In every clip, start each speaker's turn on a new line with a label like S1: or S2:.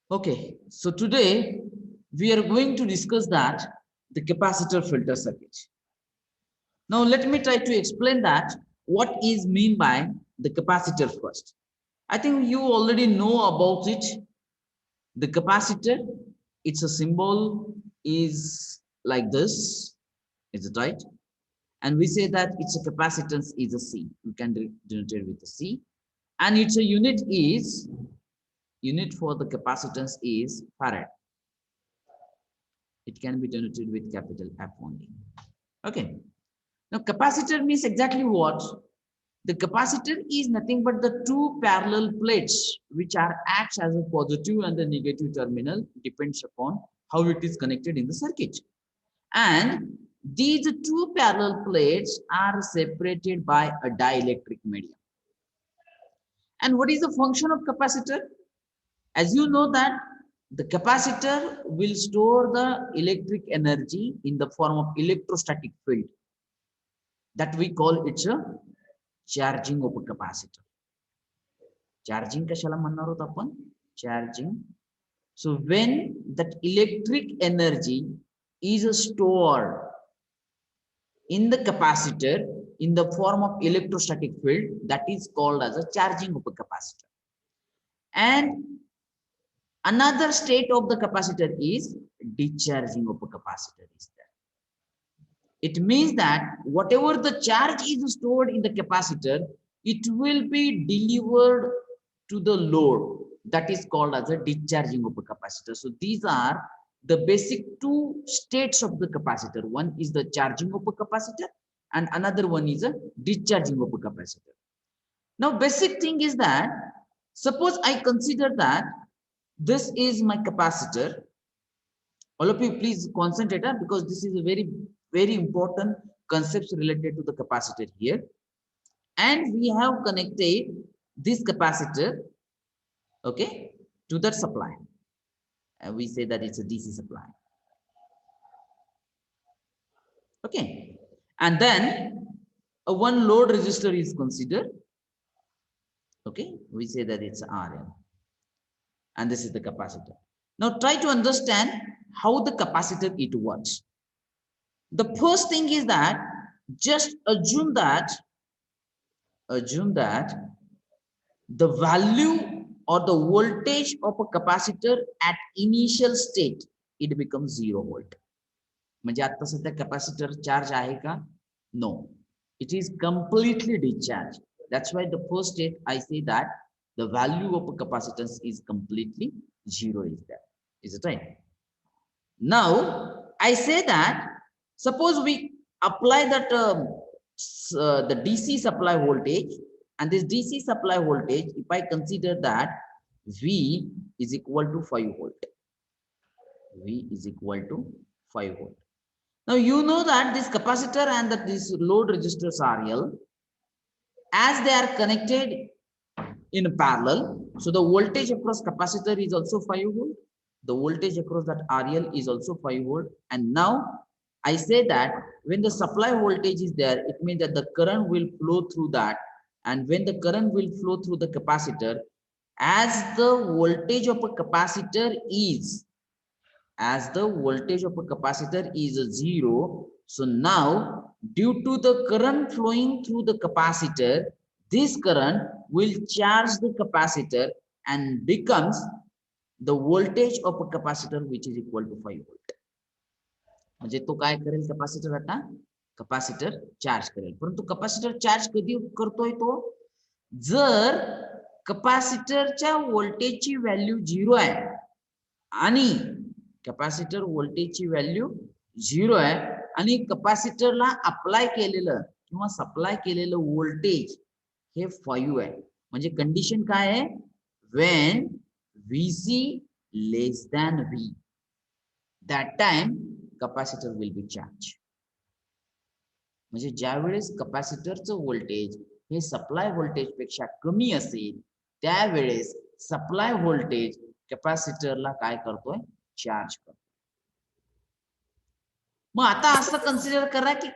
S1: Okay, so today we are going to discuss that the capacitor filter circuit. Now let me try to explain that what is mean by the capacitor first. I think you already know about it. The capacitor, its a symbol is like this, is it right? And we say that its a capacitance is a C. We can denote it with a C, and its a unit for the capacitance is farad. It can be denoted with capital F only. Okay. Now capacitor means exactly what? The capacitor is nothing but the two parallel plates which are acts as a positive and the negative terminal, depends upon how it is connected in the circuit. And these two parallel plates are separated by a dielectric medium. And what is the function of capacitor? As you know that the capacitor will store the electric energy in the form of electrostatic field, that we call it a charging of a capacitor. Charging कशाला म्हणणार आहोत आपण? Charging. So when that electric energy is stored in the capacitor in the form of electrostatic field, that is called as a charging of a capacitor. And another state of the capacitor is discharging of a capacitor is there. It means that whatever the charge is stored in the capacitor, it will be delivered to the load, that is called as a discharging of a capacitor. So these are the basic two states of the capacitor. One is the charging of a capacitor and another one is a discharging of a capacitor. Now basic thing is that suppose I consider that this is my capacitor. All of you please concentrate because this is a very important concepts related to the capacitor here. And we have connected this capacitor, okay, to that supply. And we say that it's a DC supply. Okay. And then one load resistor is considered. Okay. We say that it's RL. And this is the capacitor. Now try to understand how the capacitor it works. The first thing is that just assume that the value or the voltage of a capacitor at initial state it becomes 0 volt. म्हणजे आता सध्या capacitor charge आहे का? No, it is completely discharged. That's why the first state I say that the value of a capacitance is completely 0 is there. Is it right? Now I say that suppose we apply that the DC supply voltage, and this DC supply voltage, if I consider that V is equal to 5 volt, V is equal to 5 volt. Now you know that this capacitor and that this load resistors RL, as they are connected in parallel, so the voltage across capacitor is also 5 volt, the voltage across that RL is also 5 volt. And now I say that when the supply voltage is there, it means that the current will flow through that. And when the current will flow through the capacitor, as the voltage of a capacitor is, zero, so now due to the current flowing through the capacitor, this current will charge the capacitor and becomes the voltage of a capacitor which is equal to 5 volt. म्हणजे तो काय करेल capacitor आता capacitor charge करेल. परंतु capacitor charge कधी करतोय तो जर कॅपॅसिटरच्या व्होल्टेजची व्हॅल्यू 0 आहे आणि कॅपॅसिटर व्होल्टेजची व्हॅल्यू 0 आहे आणि कॅपॅसिटरला अप्लाय केलेलं किंवा सप्लाय केलेलं व्होल्टेज हे 5 आहे. म्हणजे कंडिशन काय आहे? When VC less than V, that time capacitor will be charged. म्हणजे ज्या वेळेस कॅपॅसिटरचं व्होल्टेज हे सप्लाय व्होल्टेज पेक्षा कमी असेल त्यावेळेस सप्लाय व्होल्टेज कॅपॅसिटरला काय करतोय? चार्ज करतोय. मग आता असं कन्सिडर करा की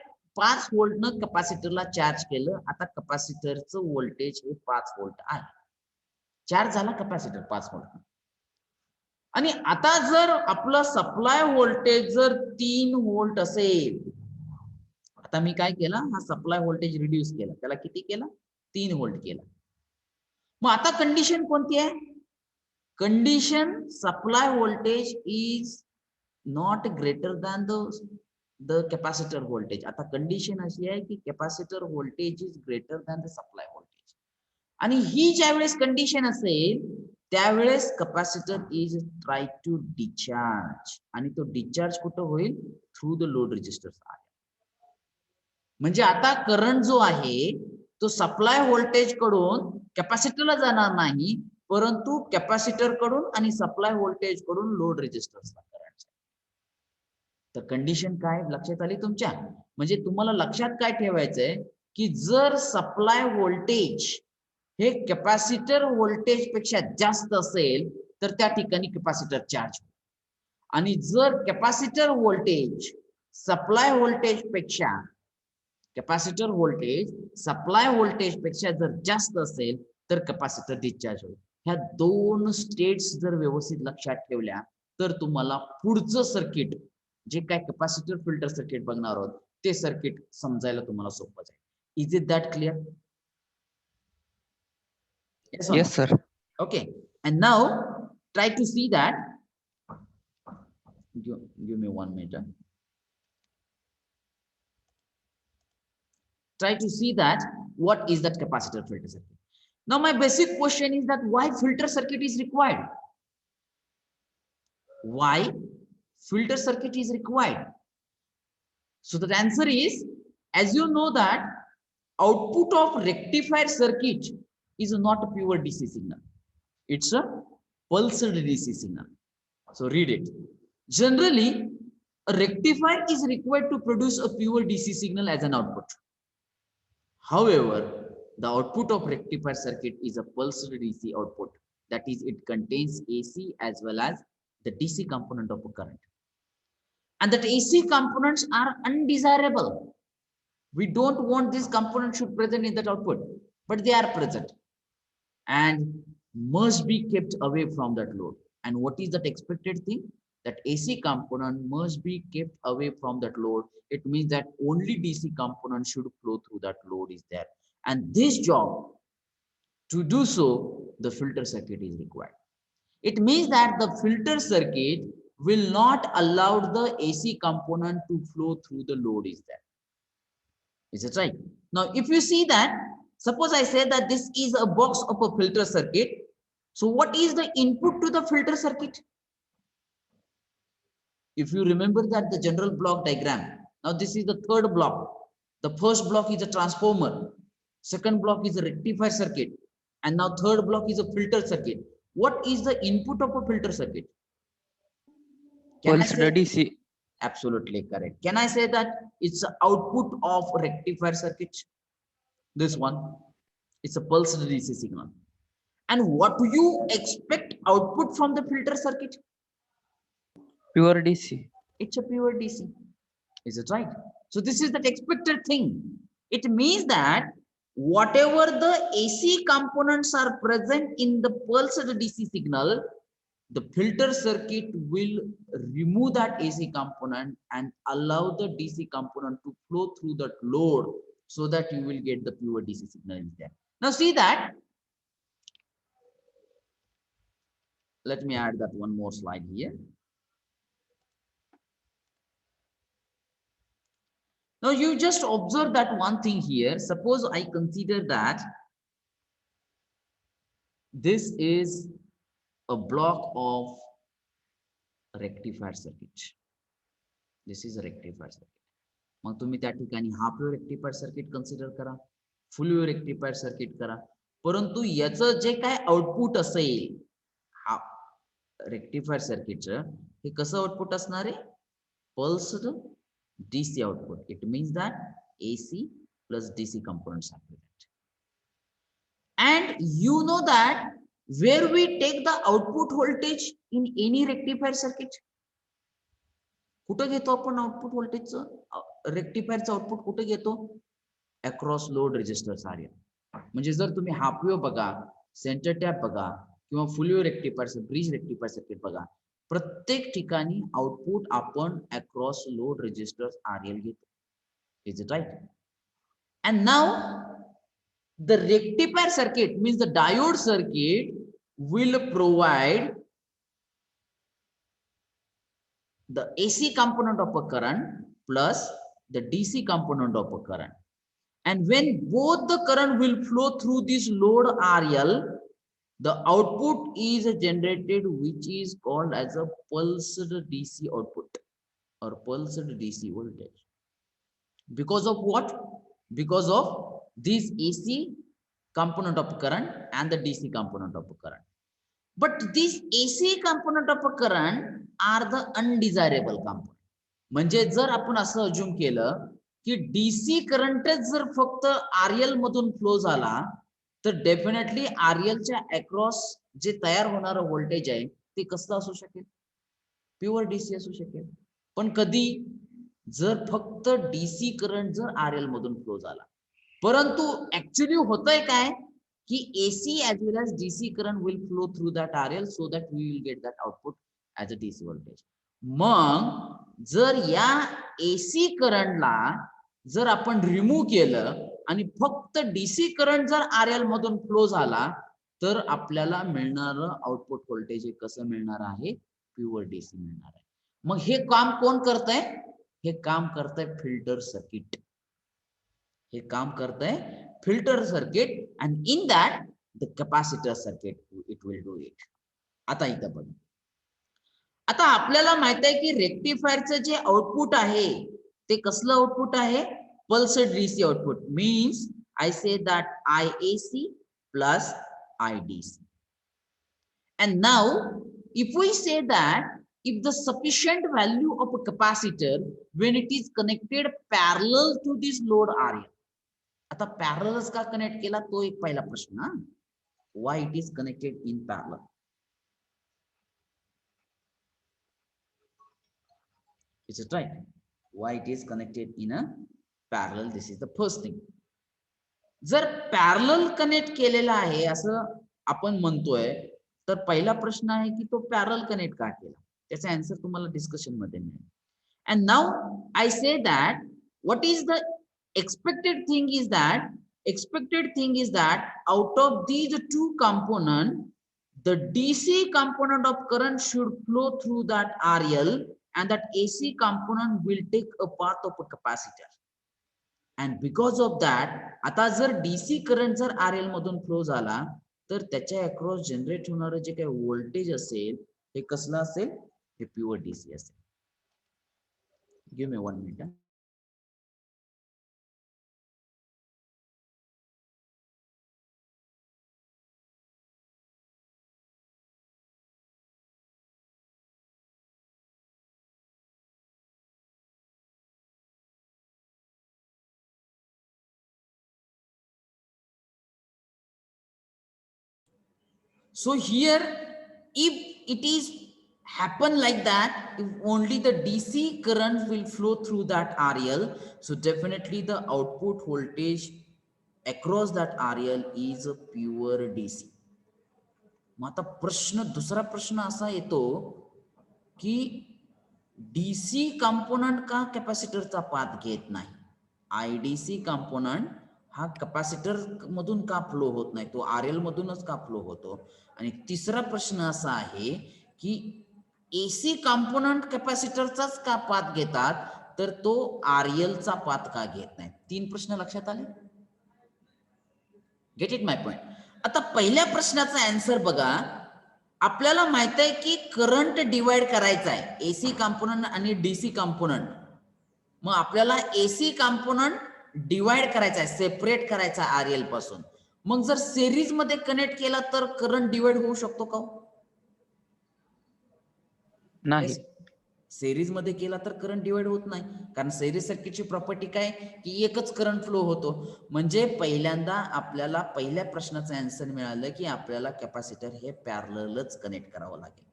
S1: 5 व्होल्टनं कॅपॅसिटरला चार्ज केलं. आता कॅपॅसिटरचं व्होल्टेज हे 5 व्होल्ट आहे. चार्ज झाला कॅपॅसिटर 5 व्होल्ट. आणि आता जर आपलं सप्लाय व्होल्टेज जर 3 व्होल्ट असेल, आता मी काय केलं, हा सप्लाय व्होल्टेज रिड्यूस केला, त्याला किती केला, 3 व्होल्ट केला. मग आता कंडिशन कोणती आहे? Condition supply voltage is not greater than the capacitor voltage. आता कंडिशन अशी आहे की capacitor voltage is greater than the supply voltage. आणि ही ज्यावेळेस कंडिशन असेल त्यावेळेस capacitor is try to discharge, आणि तो डिस्चार्ज कुठं होईल, थ्रू द लोड रेजिस्टर्स. म्हणजे आता करंट जो आहे तो सप्लाय व्होल्टेज कडून कॅपॅसिटरला जाणार नाही, परंतु कॅपॅसिटर कडून आणि सप्लाय व्होल्टेज कडून लोड रेजिस्टर्सला करंट. तर कंडिशन काय लक्षात आली तुमच्या? म्हणजे तुम्हाला लक्षात काय ठेवायचंय की जर सप्लाय व्होल्टेज हे कॅपॅसिटर व्होल्टेज पेक्षा जास्त असेल तर त्या ठिकाणी कॅपॅसिटर चार्ज होईल, आणि जर कॅपॅसिटर व्होल्टेज सप्लाय व्होल्टेज पेक्षा कॅपॅसिटर व्होल्टेज सप्लाय व्होल्टेज पेक्षा जर जास्त असेल तर कॅपॅसिटर डिस्चार्ज होईल. ह्या दोन स्टेट्स जर व्यवस्थित लक्षात ठेवल्या तर तुम्हाला पुढचं सर्किट जे काय कॅपॅसिटर फिल्टर सर्किट बघणार आहोत ते सर्किट समजायला तुम्हाला सोपं जाईल. Is it that clear?
S2: Yes, sir.
S1: Okay, and now try to see that. Give me 1 minute. Try to see that what is that capacitor filter circuit. Now my basic question is that why filter circuit is required? Why filter circuit is required? So the answer is, as you know that output of rectifier circuit is not a pure DC signal. It's a pulsed DC signal. So read it. Generally, a rectifier is required to produce a pure DC signal as an output. However, the output of rectifier circuit is a pulsed DC output. That is, it contains AC as well as the DC component of a current. And that AC components are undesirable. We don't want these components should present in that output, but they are present and must be kept away from that load. And what is that expected thing? That AC component must be kept away from that load. It means that only DC component should flow through that load is there. And this job, to do so, the filter circuit is required. It means that the filter circuit will not allow the AC component to flow through the load is there. Is it right? Now, if you see that, suppose I say that this is a box of a filter circuit. So what is the input to the filter circuit? If you remember that the general block diagram, now this is the third block. The first block is a transformer. Second block is a rectifier circuit. And now third block is a filter circuit. What is the input of a filter circuit?
S2: Pulsed DC.
S1: Absolutely correct. Can I say that it's the output of rectifier circuit? This one, it's a pulsed DC signal. And what do you expect output from the filter circuit?
S2: Pure DC.
S1: It's a pure DC. Is it right? So this is that expected thing. It means that whatever the AC components are present in the pulsed DC signal, the filter circuit will remove that AC component and allow the DC component to flow through that load so that you will get the pure DC signal in there. Now see that. Let me add that one more slide here. Now you just observe that one thing here. Suppose I consider that this is a block of rectifier circuit. This is a rectifier circuit. मग तुम्ही त्या ठिकाणी half wave rectifier circuit consider करा, full wave rectifier circuit करा. परंतु याचं जे काय output असेल हा रेक्टिफायर सर्किटचं, हे कसं आउटपुट असणार आहे? Pulsed DC output. It means that AC plus DC components are present. And you know that where we take the output voltage in any rectifier circuit, कुठं घेतो आपण आउटपुट व्होल्टेजचं? रेक्टिफायरचं आउटपुट कुठे घेतो? Across load resistors area. म्हणजे जर तुम्ही half wave बघा, centre tap बघा किंवा full wave rectifier, bridge rectifier circuit बघा, प्रत्येक ठिकाणी आउटपुट आपण अक्रॉस लोड रेजिस्टर्स RL घेतो. Is it right? And now the rectifier circuit means the diode circuit will provide the AC component of a current plus the DC component of a current. And when both the current will flow through this load RL, the output is generated, which is called as a pulsed DC output or pulsed DC voltage. Because of what? Because of this AC component of current and the DC component of current. But these AC component of current are the undesirable component. म्हणजे जर आपण असं assume केलं की DC करंटच जर फक्त RL मधून flow झाला तर डेफिनेटली RL च्या अक्रॉस जे तयार होणारं व्होल्टेज आहे ते कसं असू शकेल? प्युअर DC असू शकेल. पण कधी? जर फक्त DC करंट जर RL मधून फ्लो झाला. परंतु ऍक्च्युअली होतंय काय की AC as well as DC current will flow through that RL so that we will get that output as a DC voltage. मग जर या AC करंटला जर आपण रिमूव्ह केलं आणि फक्त DC करंट जर RL मधून फ्लो झाला तर आपल्याला मिळणारं आउटपुट व्होल्टेज हे कसं मिळणार आहे? प्युअर DC मिळणार आहे. मग हे काम कोण करतंय? हे काम करतंय फिल्टर सर्किट. हे काम करतंय filter circuit and in that the capacitor circuit it will do it. आता इथं बघ. आता आपल्याला माहित आहे की रेक्टिफायरचं जे आउटपुट आहे ते कसलं आउटपुट आहे? Pulsed DC output. Means I say that IAC plus IDC. And now if we say that if the sufficient value of a capacitor when it is connected parallel to this load RL. आता पॅरलच का connect केला तो एक पहिला प्रश्न. Why it is connected in parallel? Is it right? Why it is connected in a parallel? This is the first thing. जर parallel connect केलेला आहे असं आपण म्हणतोय तर पहिला प्रश्न आहे की तो पॅरलल कनेक्ट का केला? त्याचा आन्सर तुम्हाला डिस्कशन मध्ये मिळेल. And now I say that what is the expected thing is that out of these two components the DC component of current should flow through that RL and that AC component will take a path of a capacitor. And because of that आता जर DC current जर RL मधून flow झाला तर त्याच्या across generate होणारं जे काही voltage असेल हे कसलं असेल? हे प्युअर DC असेल. Give me 1 minute. So here, if it is happen like that, if only the DC current will flow through that RL, so definitely the output voltage across that RL is a pure DC. मग आता प्रश्न दुसरा प्रश्न असा येतो की DC component का कॅपॅसिटरचा path घेत नाही? IDC कंपोनंट हा कॅपॅसिटर मधून का फ्लो होत नाही? तो RL मधूनच का फ्लो होतो? आणि तिसरा प्रश्न असा आहे की AC कंपोनंट कॅपॅसिटरचाच का पाथ घेतात तर तो RL चा पाथ का घेत नाही? 3 प्रश्न लक्षात आले? Gate it my point. आता पहिल्या प्रश्नाचा आन्सर बघा. आपल्याला माहित आहे की करंट डिवाइड करायचा आहे AC कंपोनंट आणि DC कंपोनंट. मग आपल्याला AC कंपोनंट डिवाइड करायचा आहे, सेपरेट करायचा RL पासून. मग जर सिरीज मध्ये कनेक्ट केला तर करंट डिवाइड होऊ शकतो का?
S2: नाही.
S1: सिरीज मध्ये केला तर करंट डिवाइड होत नाही कारण सिरीज सर्किटची प्रॉपर्टी काय की एकच करंट फ्लो होतो. म्हणजे पहिल्यांदा आपल्याला पहिल्या प्रश्नाचं आन्सर मिळालं की आपल्याला कॅपॅसिटर हे पॅरललच कनेक्ट करावं लागेल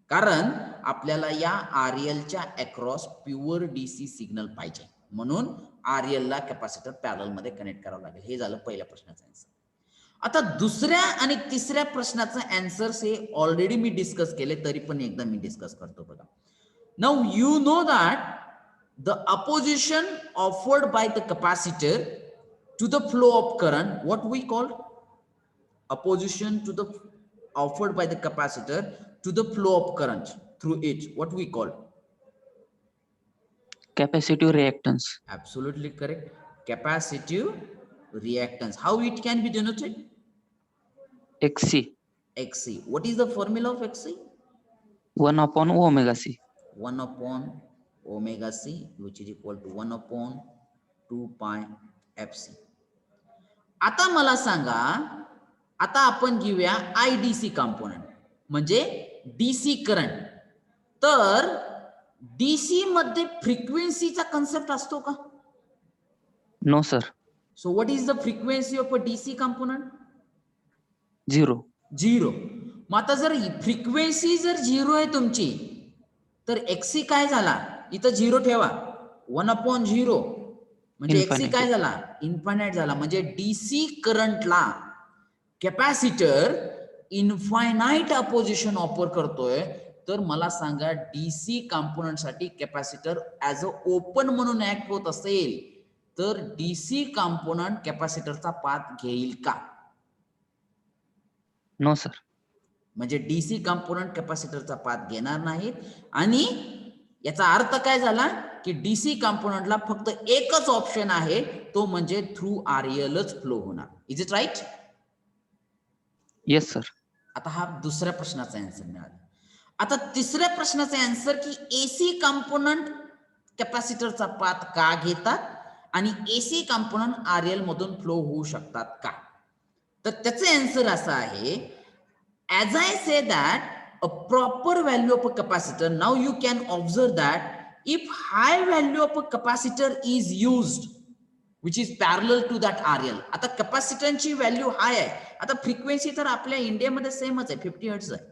S1: कारण आपल्याला या RL च्या अक्रॉस प्युअर DC सिग्नल पाहिजे म्हणून RL ला कॅपॅसिटर पॅरलल मध्ये कनेक्ट करावं लागेल. हे झालं पहिल्या प्रश्नाचं आन्सर. आता दुसऱ्या आणि तिसऱ्या प्रश्नाचं आन्सर्स हे ऑलरेडी मी डिस्कस केले, तरी पण एकदा मी डिस्कस करतो बघा. Now you know that the opposition offered by the capacitor to the flow of current, what we call opposition to the offered by the capacitor to the flow of current through it, what we call?
S2: Capacitive reactance.
S1: Absolutely correct. Capacitive reactance. How it can be denoted?
S2: Xc.
S1: Xc. What is the formula of Xc?
S2: 1 upon omega c.
S1: 1 upon omega c, which is equal to 1 upon 2 pi fc. आता मला सांगा, आता आपण घेऊया I DC component, म्हणजे DC current. तर DC मध्ये फ्रिक्वेन्सीचा concept असतो का?
S2: No sir.
S1: So what is the frequency of a DC component?
S2: 0.
S1: 0. मग आता जर फ्रिक्वेन्सी जर 0 आहे तुमची, तर एक्सी काय झाला? इथं 0 ठेवा, 1 अपॉन 0 म्हणजे एक्सी काय झाला? इन्फायनाइट झाला. म्हणजे डीसी करंटला कॅपॅसिटर इन्फायनाइट अपोजिशन ऑफर करतोय. तर मला सांगा, डीसी कंपोनेंट साठी कॅपॅसिटर ऍज अ ओपन म्हणून ऍक्ट होत असेल, तर डीसी कंपोनेंट कॅपॅसिटरचा पाथ घेईल का?
S2: No sir.
S1: म्हणजे डीसी कंपोनेंट कॅपॅसिटरचा पाथ घेणार नाहीत. आणि याचा अर्थ काय झाला की डीसी कंपोनेंटला फक्त एकच ऑप्शन आहे, तो म्हणजे थ्रू आरएलच फ्लो होणार. Is it right?
S2: Yes sir. आता
S1: हा दुसऱ्या प्रश्नाचा आन्सर मिळाला. आता तिसऱ्या प्रश्नाचा आन्सर की एसी कंपोनेंट कॅपॅसिटरचा पाथ का घेतात आणि एसी कंपोनेंट आरएल मधून फ्लो होऊ शकतात का? तर त्याचे आन्सर असं आहे, as I say that a proper value of a capacitor, now you can observe that if high value of a capacitor is used which is parallel to that RL. आता कॅपॅसिटरची value हाय आहे. आता frequency तर आपल्या इंडियामध्ये सेमच आहे, 50 hertz आहे.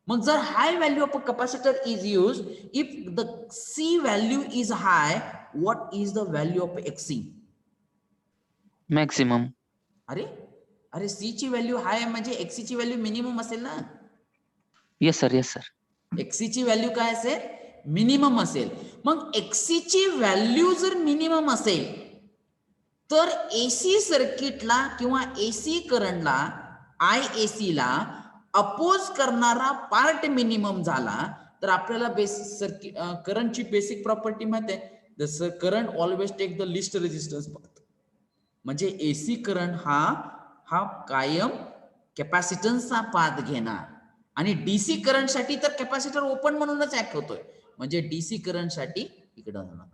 S1: मग जर high value of a capacitor is use, if the C value is high, what is the value of XC?
S2: Maximum.
S1: अरे सी ची व्हॅल्यू हाय म्हणजे एक्सी ची व्हॅल्यू मिनिमम असेल ना?
S2: Yes sir, yes sir.
S1: XC ची व्हॅल्यू काय असेल? Minimum असेल. मग एक्सी ची व्हॅल्यू जर मिनिमम असेल, तर एसी सर्किटला किंवा एसी करंटला, आय एसी ला अपोज करणारा पार्ट मिनिमम झाला, तर आपल्याला सर्किट करंटची बेसिक प्रॉपर्टी माहिती आहे, the current always take the least resistance path. म्हणजे एसी करंट हा कायम कॅपॅसिटन्सचा पाथ घेणार. आणि डीसी करंट साठी तर कॅपॅसिटर ओपन म्हणूनच ऍक्ट होतोय, म्हणजे डीसी करंट साठी इकडे होणार.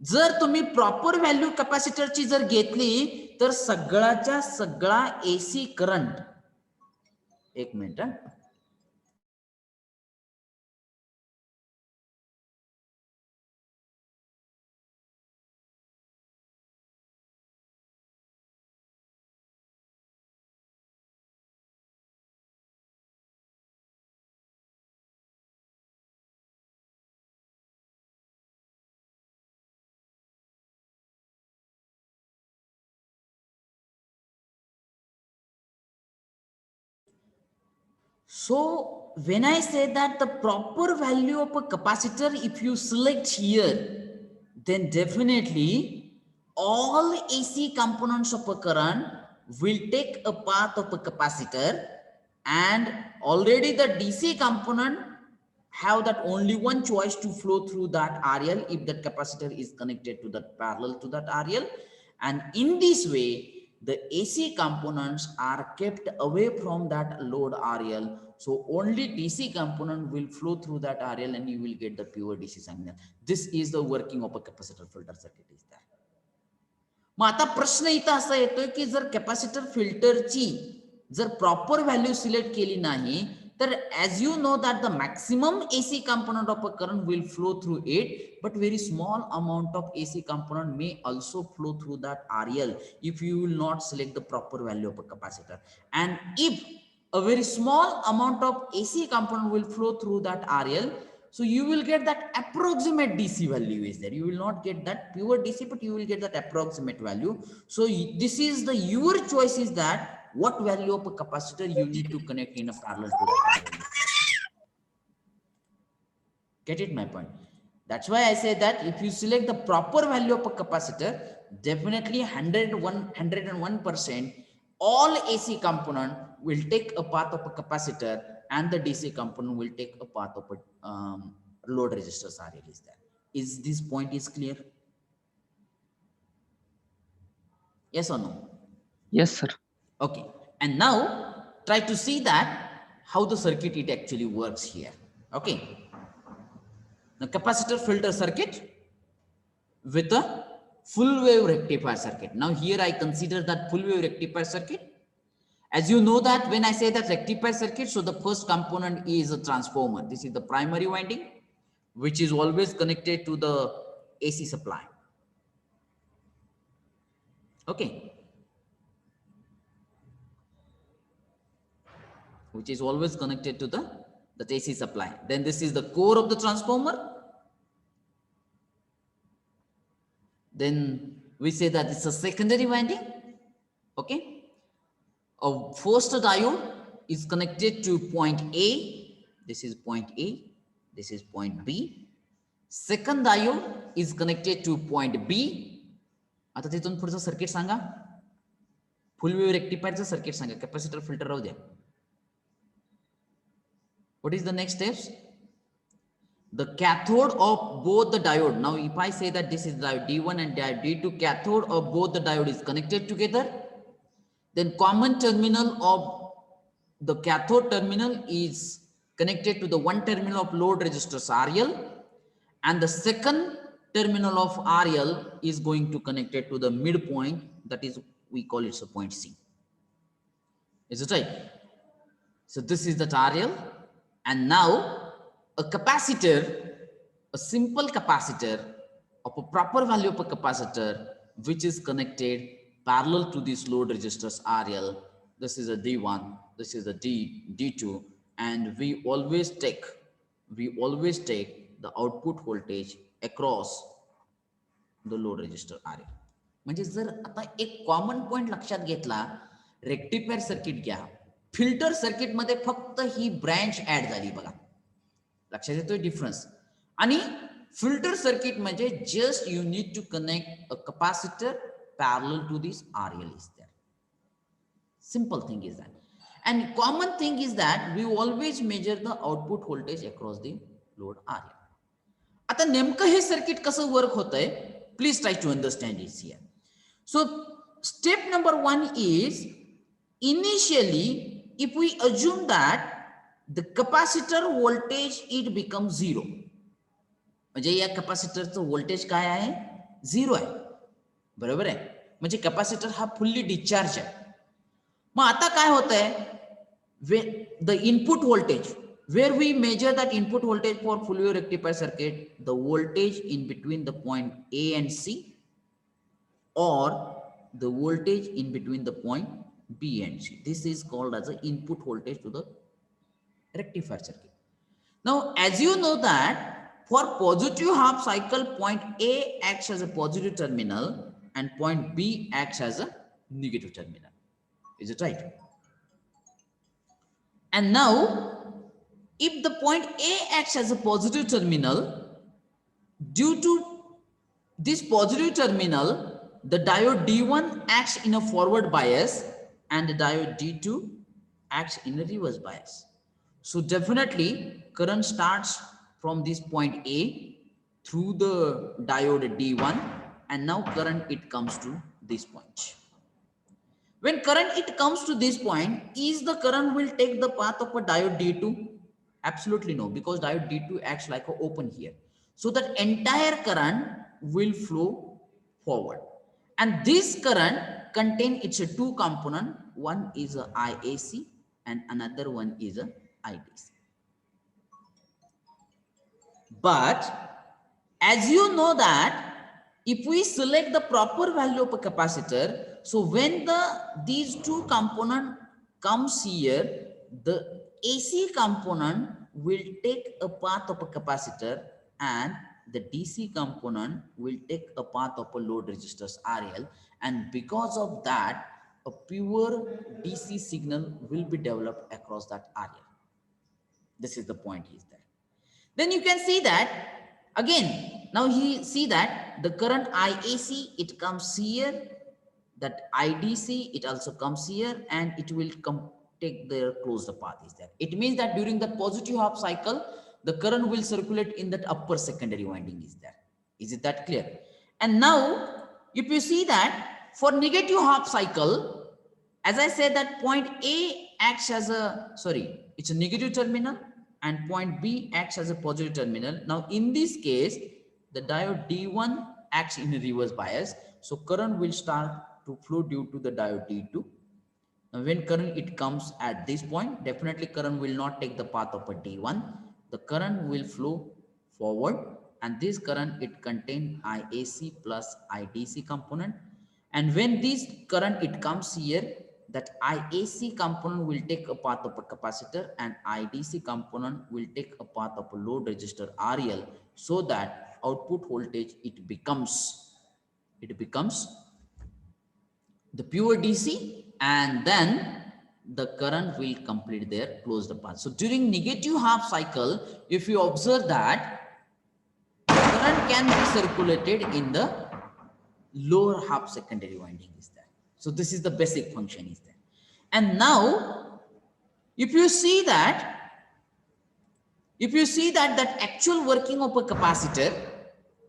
S1: जर तुम्ही प्रॉपर व्हॅल्यू कॅपॅसिटरची जर घेतली, तर सगळ्याच्या सगळा एसी करंट, एक minute, so when I say that the proper value of a capacitor, if you select here, then definitely all AC components of a current will take a path of a capacitor, and already the DC component have that only one choice to flow through that RL if that capacitor is connected to that parallel to that RL. And in this way, the AC components are kept away from that load RL. So only DC component will flow through that RL and you will get the pure DC signal. This is the working of a capacitor filter circuit is there. मग आता प्रश्न इथं असा येतोय की जर capacitor फिल्टरची जर proper value select केली नाही, तर as you know that the maximum AC component of a current will flow through it, but very small amount of AC component may also flow through that RL if you will not select the proper value of a capacitor. And if a very small amount of AC component will flow through that RL, so you will get that approximate DC value is there. You will not get that pure DC, but you will get that approximate value. So this is the your choice is that what value of a capacitor you need to connect in a parallel to that RL. Get it, my point? That's why I say that if you select the proper value of a capacitor, definitely 101% all AC component will take a path of a capacitor and the DC component will take a path of a load resistors RL is there. Is this point is clear? Yes or no?
S2: Yes, sir.
S1: Okay. And now try to see that how the circuit it actually works here. Okay. The capacitor filter circuit with a full wave rectifier circuit. Now here I consider that full wave rectifier circuit. As you know that when I say that rectifier circuit, so the first component is a transformer. This is the primary winding, which is always connected to the AC supply. Okay. Which is always connected to the AC supply. Then this is the core of the transformer. Then we say that it's a secondary winding. Okay. A first diode is connected to point A. This is point A. This is point B. Second diode is connected to point B. आता तिथून पुढचं circuit सांगा. Full wave रेक्टिफायरचं circuit सांगा. Capacitor filter राहू द्या. What is the next steps? The cathode of both the diode. Now, if I say that this is diode D1 and diode D2, cathode of both the diode is connected together. Then common terminal of the cathode terminal is connected to the one terminal of load resistors RL, and the second terminal of RL is going to connect it to the midpoint, that is we call it a point C. Is it right? So this is the RL, and now a capacitor, a simple capacitor of a proper value of a capacitor, which is connected parallel to this load resistors RL. This is a D1, this is a D2, and we always take the output voltage across the load resistor RL. म्हणजे जर आता एक common point लक्षात घेतला, rectifier circuit घ्या, filter circuit मध्ये फक्त ही branch add झाली बघा, लक्षात येतोय डिफरन्स. आणि फिल्टर सर्किट म्हणजे just you need to connect a capacitor parallel to this RL is there. Simple thing is that. And common thing is that we always measure the output voltage across the load RL. आता नेमकं हे circuit कसं work होतंय, please try to understand this here. So step number 1 is, initially if we assume that the capacitor voltage it becomes 0, म्हणजे या कॅपॅसिटरचं voltage काय आहे, 0 आहे, बरोबर आहे. म्हणजे कॅपॅसिटर हा फुल्ली डिस्चार्ज आहे. मग आता काय होतंय, the input voltage, where we measure that input voltage for full wave rectifier circuit, the voltage in between the point A and C, or the voltage in between the point B and C. This is called as the input voltage to the rectifier circuit. Now, as you know that for positive half cycle, point A acts as a positive terminal and point B acts as a negative terminal. Is it right? And now, if the point A acts as a positive terminal, due to this positive terminal, the diode D1 acts in a forward bias and the diode D2 acts in a reverse bias. So definitely current starts from this point A through the diode D1, and now current it comes to this point. When current it comes to this point, is the current will take the path of a diode D2? Absolutely no, because diode D2 acts like an open here. So that entire current will flow forward. And this current contain it's a two component. One is a IAC and another one is a IDC. But as you know that if we select the proper value of a capacitor, so when these two component comes here, the AC component will take a path of a capacitor and the DC component will take a path of a load resistors RL, and because of that a pure DC signal will be developed across that area. This is the point is there. Then you can see that again, now he see that the current IAC, it comes here, that IDC, it also comes here, and it will come take the closed path is there. It means that during the positive half cycle, the current will circulate in that upper secondary winding is there. Is it that clear? And now, if you see that for negative half cycle, as I said that point A acts as a, sorry, it's a negative terminal, and point B acts as a positive terminal. Now, in this case, the diode D1 acts in a reverse bias. So current will start to flow due to the diode D2. Now, when current it comes at this point, definitely current will not take the path of a D1. The current will flow forward, and this current, it contain IAC plus IDC component. And when this current it comes here, that IAC component will take a path of a capacitor, and IDC component will take a path of a load resistor RL, so that output voltage it becomes the pure DC, and then the current will complete their closed path. So during negative half cycle, if you observe that current can be circulated in the lower half secondary winding is there. So this is the basic function is there. And now, if you see that that actual working of a capacitor,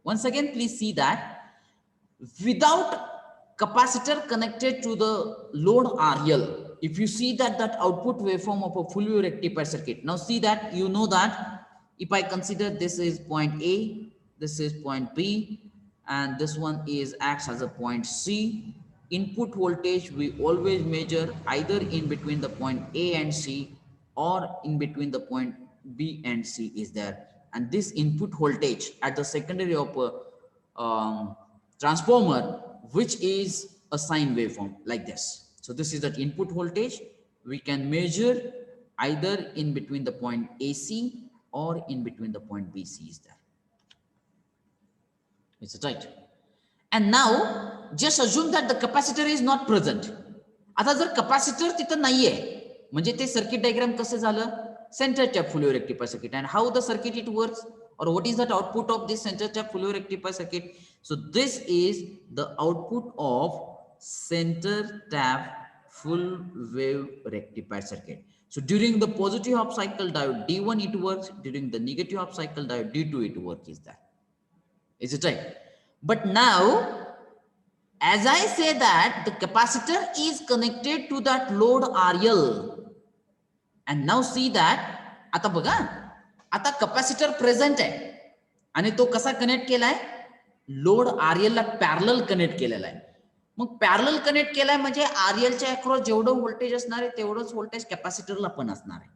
S1: once again, please see that without capacitor connected to the load RL, if you see that output waveform of a full wave rectifier circuit, now see that, you know that if I consider this is point A, this is point B, and this one is acts as a point C, input voltage we always measure either in between the point A and C or in between the point B and C is there. And this input voltage at the secondary of a transformer, which is a sine waveform like this. So this is that input voltage we can measure either in between the point AC or in between the point BC is there. Is it right? And now just assume that the capacitor is not present. आता जर capacitor तिथं नाहीये, म्हणजे ते circuit diagram कसं झालं, center tap full wave rectifier circuit. And how the circuit it works, or what is that output of this center tap full wave rectifier circuit? So this is the output of center tap full wave rectifier circuit. So during the positive half cycle diode D1 it works, during the negative half cycle diode D2 it works is that. Is it right? But now, as I say that the capacitor is connected to that load RL, and now see that आता बघा, आता capacitor present आहे आणि तो कसा connect केलाय, load RL ला parallel connect केलेला आहे. मग पॅरलल कनेक्ट केलाय म्हणजे RL च्या अक्रॉस जेवढं व्होल्टेज असणार आहे तेवढंच व्होल्टेज कॅपॅसिटरला पण असणार आहे,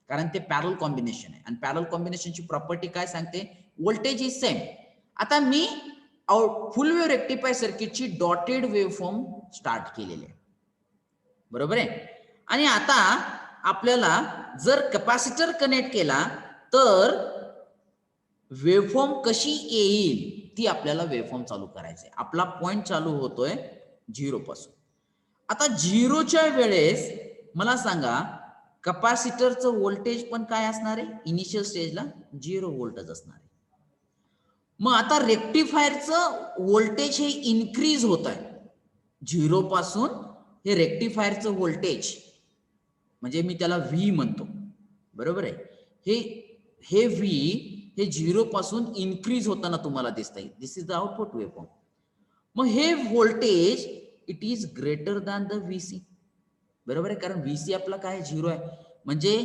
S1: कारण ते पॅरलल कॉम्बिनेशन आहे. आणि पॅरलल कॉम्बिनेशनची प्रॉपर्टी काय सांगते, व्होल्टेज इज सेम. आता मी फुल वेव्ह रेक्टिफायर सर्किटची डॉटेड वेव्हफॉर्म स्टार्ट केलेली आहे, बरोबर आहे. आणि आता आपल्याला जर कॅपॅसिटर कनेक्ट केला तर वेव्हफॉर्म कशी येईल ती आपल्याला वेव्हफॉर्म चालू करायची. आपला पॉइंट चालू होतोय 0 पासून. आता 0च्या वेळेस मला सांगा कॅपॅसिटरचं व्होल्टेज पण काय असणार आहे, इनिशियल स्टेजला 0 व्होल्टच असणार आहे. मग आता रेक्टिफायरचं व्होल्टेज हे इन्क्रीज होत आहे 0 पासून. हे रेक्टिफायरचं व्होल्टेज म्हणजे मी त्याला व्ही म्हणतो, बरोबर आहे. हे व्ही हे 0 पासून इन्क्रीज होताना तुम्हाला दिसत आहे. This is the output waveform. मग हे voltage it is greater than the VC, बरोबर आहे, कारण व्हीसी आपला काय 0 आहे. म्हणजे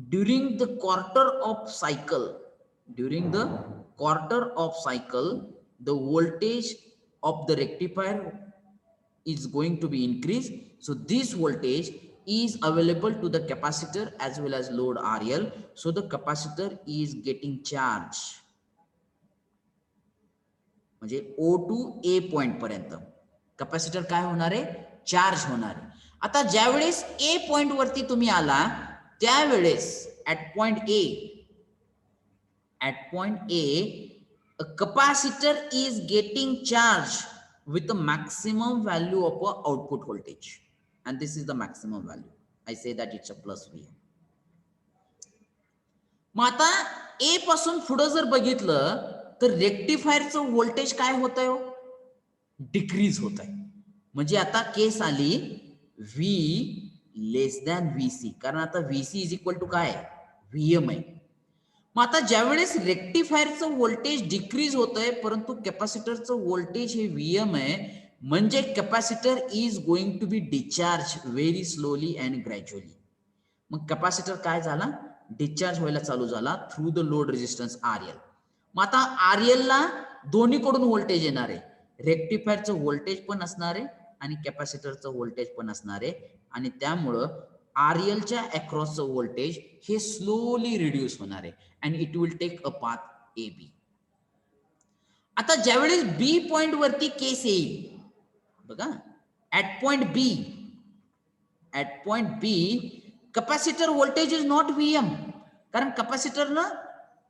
S1: during the quarter of cycle, the voltage of the rectifier is going to be increased. So this voltage is available to the capacitor as well as load RL. So the capacitor is getting charge. म्हणजे O to A point पर्यंत capacitor काय होणार आहे, charge होणार आहे. आता ज्या वेळेस A पॉइंट वरती तुम्ही आला त्यावेळेस at point A, a capacitor is getting charged with the maximum value of a output voltage. and this is the maximum value. I say that it's a plus Vm. मग आता ए पासून पुढे जर बघितलं तर रेक्टिफायरचं व्होल्टेज काय होत आहे, डिक्रीज होत आहे. म्हणजे आता केस आली व्ही लेस दॅन व्हीसी, कारण आता व्हीसी इज इक्वल टू काय, व्हीएम आहे. मग आता ज्यावेळेस रेक्टिफायरचं व्होल्टेज डिक्रीज होत आहे परंतु कॅपॅसिटरचं व्होल्टेज हे व्हीएम आहे, म्हणजे capacitor is going to be discharge very slowly and gradually. मग कॅपॅसिटर काय झाला, डिस्चार्ज व्हायला चालू झाला through the load resistance RL. मग आता आरएल ला दोन्हीकडून व्होल्टेज येणार आहे, रेक्टिफायरचं व्होल्टेज पण असणार आहे आणि कॅपॅसिटरचं व्होल्टेज पण असणार आहे, आणि त्यामुळं आरएलच्या अक्रॉसचं व्होल्टेज हे स्लोली रिड्यूस होणार आहे and it will take a path A B. आता ज्यावेळेस बी पॉइंट वरती केस येईल बघा, at point B capacitor voltage is not VM, कारण कॅपॅसिटरनं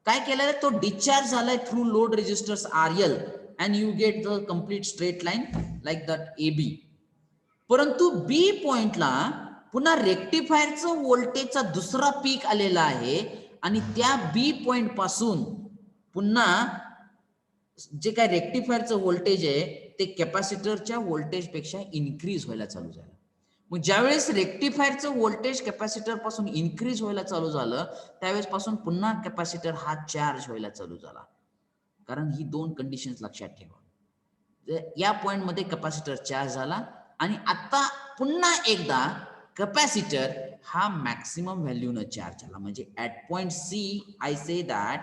S1: काय केलेलं आहे, तो डिस्चार्ज झालाय through load resistors RL and you get the complete straight line like that A B. परंतु बी पॉइंटला पुन्हा रेक्टिफायरचं व्होल्टेजचा दुसरा पीक आलेला आहे आणि त्या बी पॉइंट पासून पुन्हा जे काय रेक्टिफायरचं व्होल्टेज आहे ते कॅपॅसिटरच्या व्होल्टेज पेक्षा इन्क्रीज व्हायला चालू झालं. मग ज्यावेळेस रेक्टिफायरचं व्होल्टेज कॅपॅसिटर पासून इन्क्रीज व्हायला चालू झालं त्यावेळेस पासून पुन्हा कॅपॅसिटर हा चार्ज व्हायला चालू झाला, कारण ही दोन कंडिशन्स लक्षात ठेवा. या पॉइंट मध्ये कॅपॅसिटर चार्ज झाला आणि आता पुन्हा एकदा कॅपॅसिटर हा मॅक्सिमम व्हॅल्यूनं चार्ज झाला. म्हणजे at point C I say that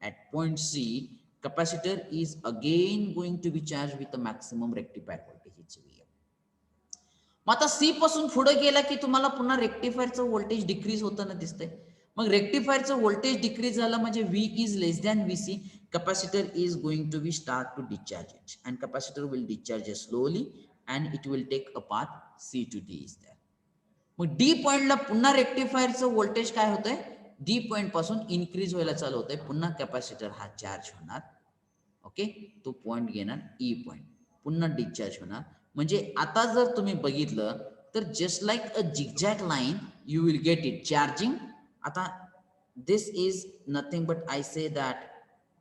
S1: at point C capacitor is again going to be charged with the maximum rectifier voltage Vm. मग आता सी पासून पुढे गेला की तुम्हाला पुन्हा रेक्टिफायरचं व्होल्टेज डिक्रीज होताना दिसतंय. मग रेक्टिफायरचं व्होल्टेज डिक्रीज झालं म्हणजे V is less than Vc, capacitor is going to be start to discharge it and capacitor will discharge slowly and it will take a path C to D is there. Mug D पॉइंटला पुन्हा रेक्टिफायरचं voltage काय होतंय, D point पासून increase व्हायला चालू होतंय, पुन्हा capacitor हा चार्ज होणार. ओके, तो पॉइंट घेणार ई पॉइंट, पुन्हा डिस्चार्ज होणार. म्हणजे आता जर तुम्ही बघितलं तर just like a zigzag line you will get it charging. आता this is nothing but I say that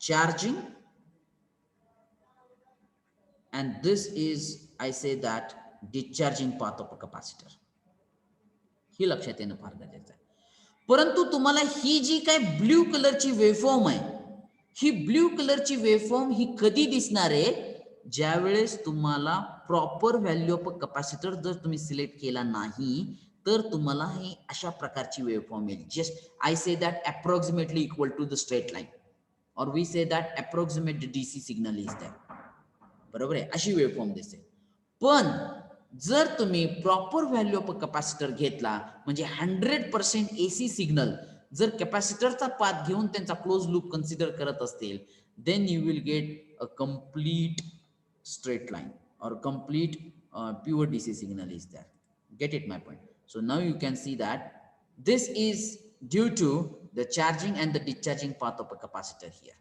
S1: charging and this is I say that discharging path of a capacitor. ही लक्षात येणं फार गरजेचं आहे. परंतु तुम्हाला ही जी काय ब्ल्यू कलरची वेवफॉर्म आहे, ही ब्ल्यू कलरची वेवफॉर्म ही कधी दिसणार आहे, ज्यावेळेस तुम्हाला proper value of a capacitor जर तुम्ही सिलेक्ट केला नाही तर तुम्हाला ही अशा प्रकारची वेवफॉर्म येईल. Just I say that approximately equal to the straight line और we say that approximate DC signal is that. बरोबर आहे, अशी वेवफॉर्म दिसते. पण जर तुम्ही proper value of a capacitor घेतला म्हणजे 100% एसी सिग्नल जर कॅपॅसिटरचा पाथ घेऊन त्यांचा क्लोज लूप कन्सिडर करत असतील, then you will get a complete straight line और complete pure DC signal is that. Get it my point. So now you can see that this is due to the charging and the discharging path of a capacitor here.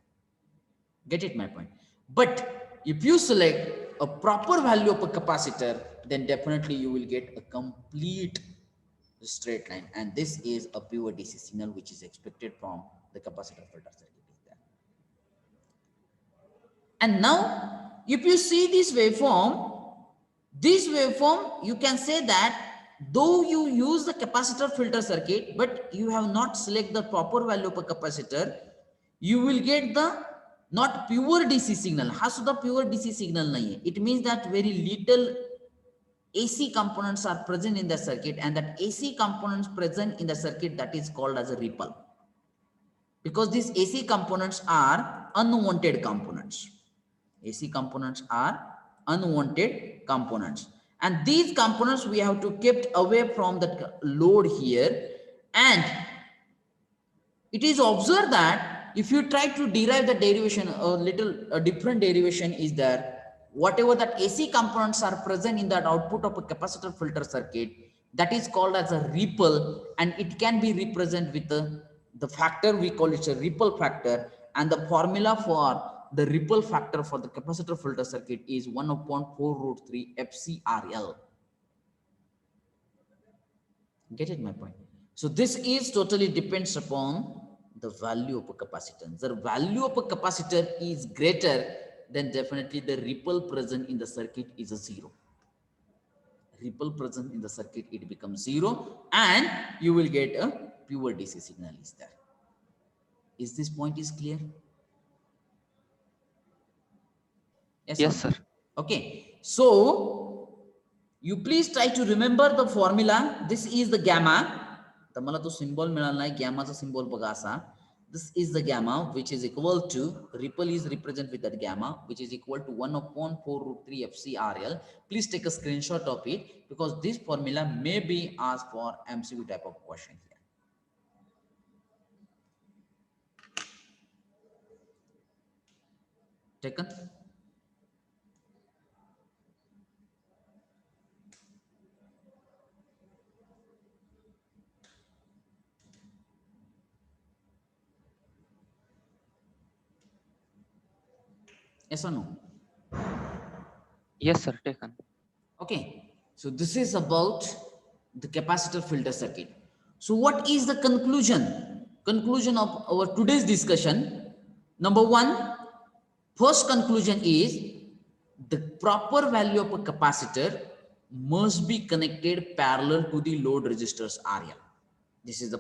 S1: Get it my point. But if you select a proper value of a capacitor, then definitely you will get a complete straight line, and this is a pure DC signal which is expected from the capacitor filter circuit. And now if you see this waveform you can say that though you use the capacitor filter circuit but you have not select the proper value of a capacitor, you will get the not pure DC signal. हा सुद्धा pure DC signal नाहीये. It means that very little AC components are present in the circuit, and that AC components present in the circuit, that is called as a ripple, because these AC components are unwanted components. AC components are unwanted components, and these components we have to keep away from the load here. And it is observed that if you try to derive the derivation, a different derivation is there. Whatever that AC components are present in that output of a capacitor filter circuit, that is called as a ripple, and it can be represented with the factor we call it a ripple factor, and the formula for the ripple factor for the capacitor filter circuit is 1/4 √3 FCRL. Get it my point? So this is totally depends upon the value of a capacitor. The value of a capacitor is greater, then definitely the ripple present in the circuit is a zero. Ripple present in the circuit, it becomes zero, and you will get a pure DC signal is there. Is this point is clear? Yes,
S2: Yes,
S1: or no?
S2: sir.
S1: Okay, so you please try to remember the formula. This is the gamma. तर मला तो symbol मिळाला नाही, गॅमाचा symbol बघा असा. This is the gamma, which is equal to, ripple is represented with that gamma, which is equal to 1 upon 4 root 3 FCRL. Please take a screenshot of it, because this formula may be asked for MCQ type of question here. Taken? Yes or no?
S2: Yes, sir. Taken.
S1: Okay, so this is about the capacitor filter circuit. So what is the conclusion of our today's discussion? Number one, first conclusion is the proper value of a capacitor must be connected parallel to the load resistors RL. This is the